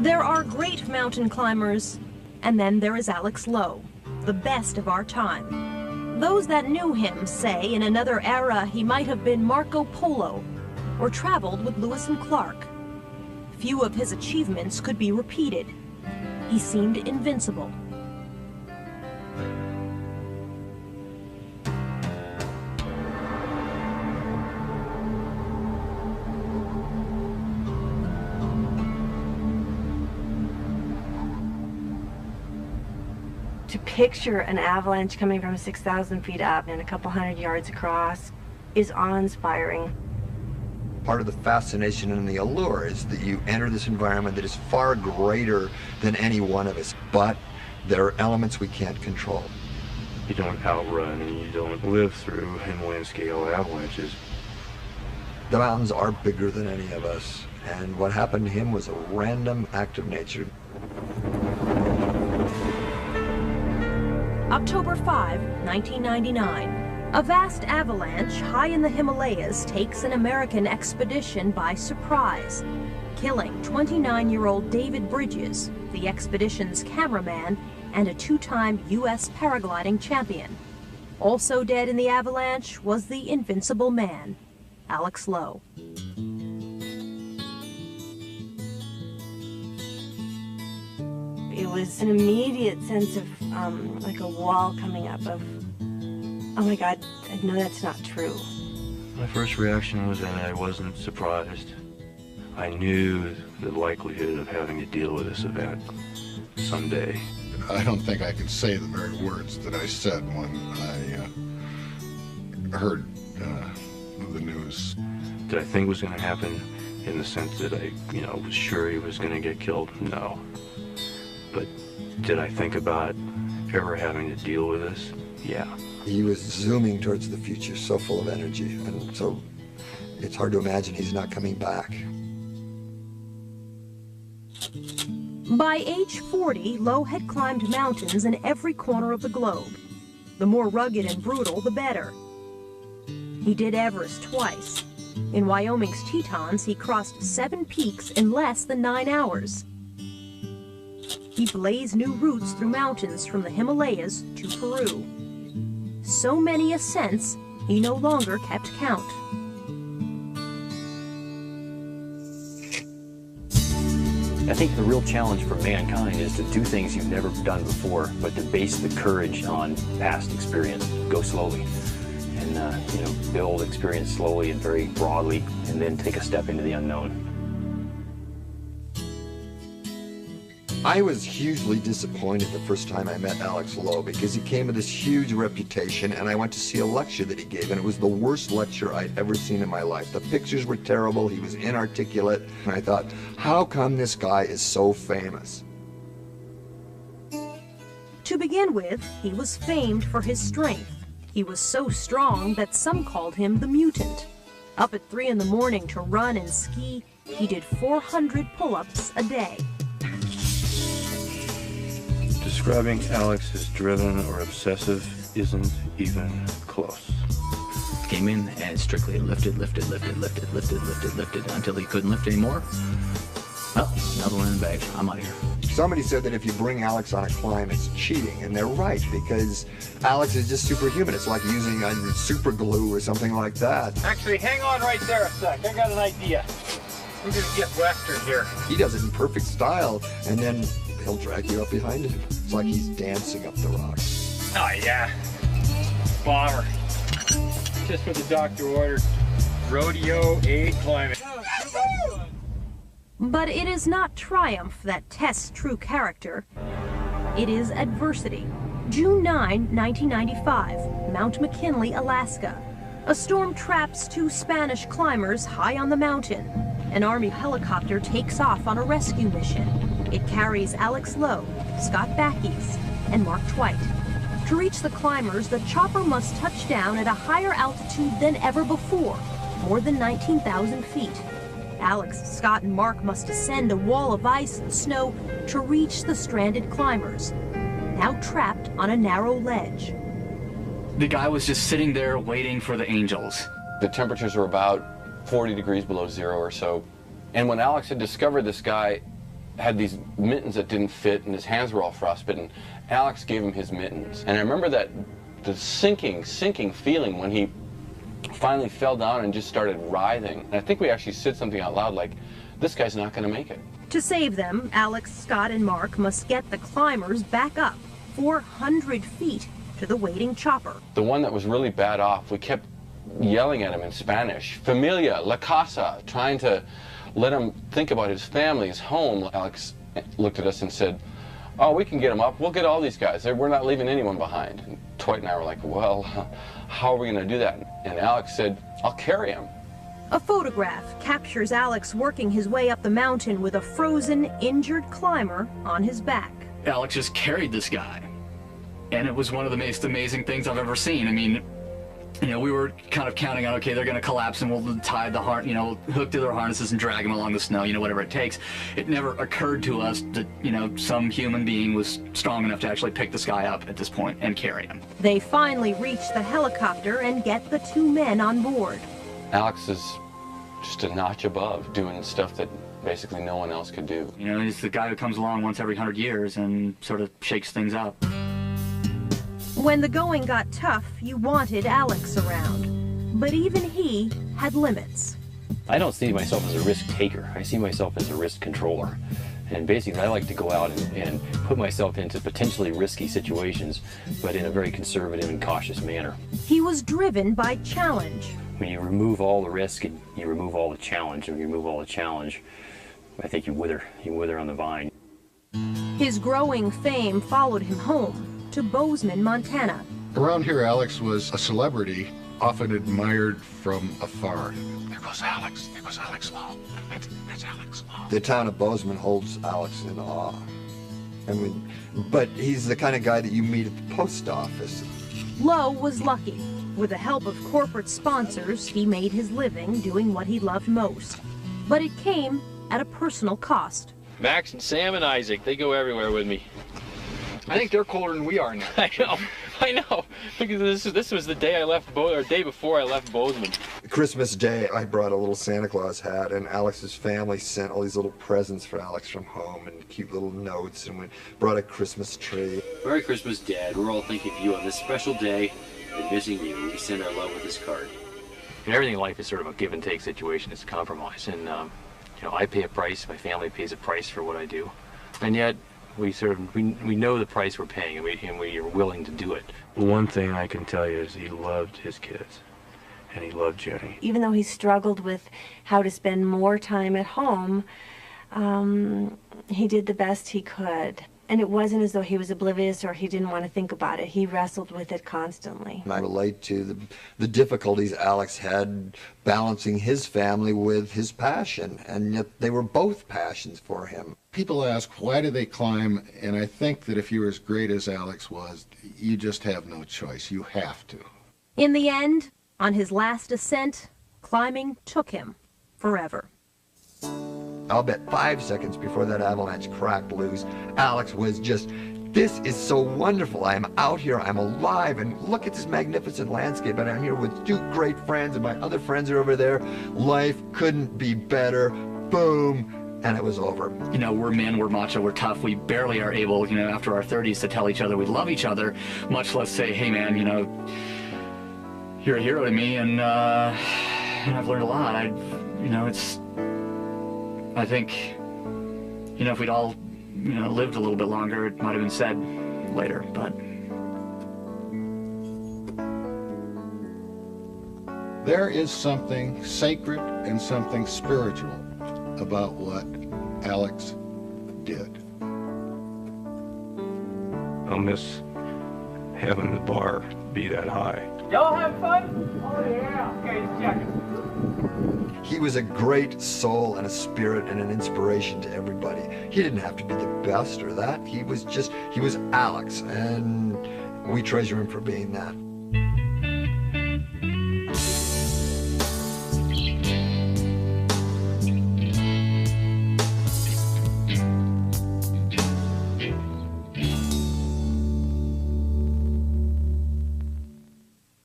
There are great mountain climbers, and then there is Alex Lowe, the best of our time. Those that knew him say in another era he might have been Marco Polo or traveled with Lewis and Clark. Few of his achievements could be repeated. He seemed invincible. To picture an avalanche coming from 6,000 feet up and a couple hundred yards across is awe-inspiring. Part of the fascination and the allure is that you enter this environment that is far greater than any one of us, but there are elements we can't control. You don't outrun and you don't live through Himalayan scale avalanches. The mountains are bigger than any of us, and what happened to him was a random act of nature. October 5, 1999. A vast avalanche high in the Himalayas takes an American expedition by surprise, killing 29-year-old David Bridges, the expedition's cameraman and a two-time U.S. paragliding champion. Also dead in the avalanche was the Invincible man, Alex Lowe. It was an immediate sense of like a wall coming up of, oh my God, I know that's not true. My first reaction was that I wasn't surprised. I knew the likelihood of having to deal with this event someday. I don't think I could say the very words that I said when I heard the news. Did I think it was going to happen in the sense that I, was sure he was going to get killed? No. But did I think about ever having to deal with this? Yeah. He was zooming towards the future, so full of energy, and so it's hard to imagine he's not coming back. By age 40, Lowe had climbed mountains in every corner of the globe. The more rugged and brutal, the better. He did Everest twice. In Wyoming's Tetons, he crossed 7 peaks in less than 9 hours. He blazed new routes through mountains from the Himalayas to Peru. So many ascents, he no longer kept count. I think the real challenge for mankind is to do things you've never done before, but to base the courage on past experience. Go slowly and, build experience slowly and very broadly, and then take a step into the unknown. I was hugely disappointed the first time I met Alex Lowe because he came with this huge reputation, and I went to see a lecture that he gave, and it was the worst lecture I'd ever seen in my life. The pictures were terrible, he was inarticulate, and I thought, how come this guy is so famous? To begin with, he was famed for his strength. He was so strong that some called him the mutant. Up at 3 in the morning to run and ski, he did 400 pull-ups a day. Describing Alex as driven or obsessive isn't even close. Came in and strictly lifted until he couldn't lift anymore. Well, another one in the bag. I'm out of here. Somebody said that if you bring Alex on a climb, it's cheating, and they're right, because Alex is just superhuman. It's like using a super glue or something like that. Actually, hang on right there a sec. I got an idea. I'm gonna get Western here. He does it in perfect style, and then he'll drag you up behind him. It's like he's dancing up the rocks. Oh, yeah. Bomber. Just what the doctor ordered. Rodeo A climbing. But it is not triumph that tests true character. It is adversity. June 9, 1995, Mount McKinley, Alaska. A storm traps 2 Spanish climbers high on the mountain. An Army helicopter takes off on a rescue mission. It carries Alex Lowe, Scott Bakkies, and Mark Twight. To reach the climbers, the chopper must touch down at a higher altitude than ever before, more than 19,000 feet. Alex, Scott, and Mark must ascend a wall of ice and snow to reach the stranded climbers, now trapped on a narrow ledge. The guy was just sitting there waiting for the angels. The temperatures were about 40 degrees below zero or so. And when Alex had discovered this guy, had these mittens that didn't fit, and his hands were all frostbitten. Alex gave him his mittens. And I remember the sinking feeling when he finally fell down and just started writhing. And I think we actually said something out loud like, this guy's not going to make it. To save them, Alex, Scott, and Mark must get the climbers back up 400 feet to the waiting chopper. The one that was really bad off, we kept yelling at him in Spanish, Familia, La Casa, trying to let him think about his family, his home. Alex looked at us and said, oh, we can get him up. We'll get all these guys. We're not leaving anyone behind. And Toit and I were like, well, how are we going to do that? And Alex said, I'll carry him. A photograph captures Alex working his way up the mountain with a frozen, injured climber on his back. Alex just carried this guy, and it was one of the most amazing things I've ever seen. I mean, you know, we were kind of counting on, okay, they're going to collapse and we'll tie the hook to their harnesses and drag them along the snow, you know, whatever it takes. It never occurred to us that, you know, some human being was strong enough to actually pick this guy up at this point and carry him. They finally reach the helicopter and get the two men on board. Alex is just a notch above, doing stuff that basically no one else could do. You know, he's the guy who comes along once every 100 years and sort of shakes things up. When the going got tough, you wanted Alex around. But even he had limits. I don't see myself as a risk taker. I see myself as a risk controller. And basically, I like to go out and put myself into potentially risky situations, but in a very conservative and cautious manner. He was driven by challenge. When you remove all the risk and you remove all the challenge, and you remove all the challenge, I think you wither on the vine. His growing fame followed him home to Bozeman, Montana. Around here, Alex was a celebrity, often admired from afar. There goes Alex. There goes Alex Lowe. That's Alex Lowe. The town of Bozeman holds Alex in awe. I mean, but he's the kind of guy that you meet at the post office. Lowe was lucky. With the help of corporate sponsors, he made his living doing what he loved most. But it came at a personal cost. Max and Sam and Isaac, they go everywhere with me. I think they're colder than we are now. I know. Because this was the day I left day before I left Bozeman. Christmas Day, I brought a little Santa Claus hat, and Alex's family sent all these little presents for Alex from home, and cute little notes, and we brought a Christmas tree. Merry Christmas, Dad. We're all thinking of you on this special day and missing you. We send our love with this card. And everything in life is sort of a give and take situation. It's a compromise, and you know, I pay a price. My family pays a price for what I do, and yet we know the price we're paying, and we are willing to do it. One thing I can tell you is he loved his kids, and he loved Jenny. Even though he struggled with how to spend more time at home, he did the best he could. And it wasn't as though he was oblivious or he didn't want to think about it. He wrestled with it constantly. I relate to the difficulties Alex had balancing his family with his passion, and yet they were both passions for him. People ask, why do they climb? And I think that if you're as great as Alex was, you just have no choice. You have to. In the end, on his last ascent, climbing took him forever. I'll bet 5 seconds before that avalanche cracked loose, Alex was just, this is so wonderful. I'm out here, I'm alive, and look at this magnificent landscape, and I'm here with two great friends, and my other friends are over there. Life couldn't be better. Boom. And it was over. You know, we're men, we're macho, we're tough. We barely are able, you know, after our 30s to tell each other we love each other, much less say, hey man, you know, you're a hero to me, and I've learned a lot. I think, you know, if we'd all, you know, lived a little bit longer, it might have been said later, but. There is something sacred and something spiritual about what Alex did. I'll miss having the bar be that high. Y'all have fun? Oh yeah. Okay, check it. He was a great soul and a spirit and an inspiration to everybody. He didn't have to be the best or that. He was Alex, and we treasure him for being that.